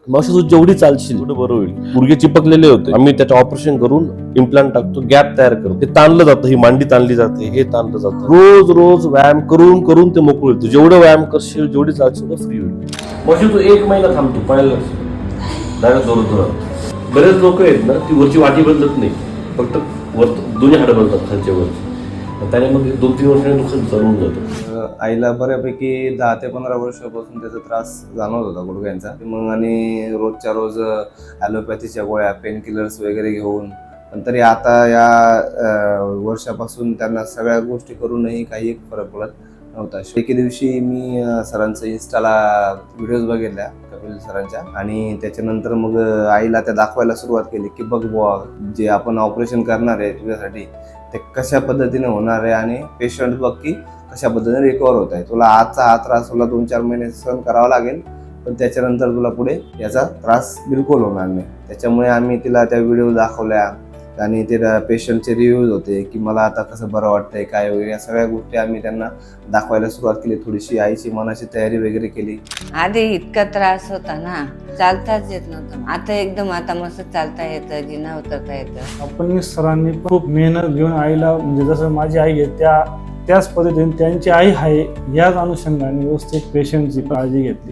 मावशी तू जेवढी चालशील तेवढं बरं होईल. गुडघे चिपकलेले होते, आम्ही त्याचं ऑपरेशन करून इम्प्लांट टाकतो, गॅप तयार करतो, ते ताणलं जातं, ही मांडी ताणली जाते, हे ताणलं जातं. रोज रोज व्यायाम करून करून ते मोकळ होईल. तू जेवढं व्यायाम करशील, जेवढी चालशील फ्री होईल. मावशी तू 1 महिना थांबतो पाहिलं डायरेक्ट जोरात. बरेच लोक आहेत ना, ती वरची वाटी बदलत नाही, फक्त वर दोन्ही हाडं बदलतात खालच्या वरची. त्याने मग 2-3 वर्षांनी नुकसान चालवून जातं. आईला बऱ्यापैकी 10 ते 15 वर्षापासून त्याचा त्रास जाणवत होता गुडघ्यांचा. मग आणि रोजच्या रोज ॲलोपॅथीच्या गोळ्या, पेन किलर्स वगैरे घेऊन, पण तरी आता या वर्षापासून त्यांना सगळ्या गोष्टी करूनही काही एक फरक पडत नव्हता. एके दिवशी मी सरांचं इन्स्टाला व्हिडिओज बघितल्या, कपिल सरांच्या, आणि त्याच्यानंतर मग आईला त्या दाखवायला सुरुवात केली की बघ बुवा, जे आपण ऑपरेशन करणार आहे तुझ्यासाठी ते कशा पद्धतीने होणार आहे आणि पेशंट बघ की कशा पद्धतीने रिकवर होत आहे. तुला आजचा हा त्रास तुला 2-4 महिने सहन करावा लागेल, पण त्याच्यानंतर तुला पुढे याचा त्रास बिलकुल होणार नाही. त्याच्यामुळे आम्ही तिला त्या व्हिडिओ दाखवल्या आणि ते पेशंटचे रिव्ह्यूज होते की मला आता कसं बरं वाटतंय काय वगैरे, या सगळ्या गोष्टी आम्ही त्यांना दाखवायला सुरुवात केली. थोडीशी आईची मनाची तयारी वगैरे केली. आधी इतका त्रास होता ना, चालताच येत नव्हतं. आता एकदम आता मस्त चालता येतं, जिना उतरता येतं. आपण सरांनी खूप मेहनत घेऊन आईला, म्हणजे जसं माझी आई आहे त्याच पद्धतीने त्यांची आई आहे याच अनुषंगाने व्यवस्थित पेशंटची काळजी घेतली.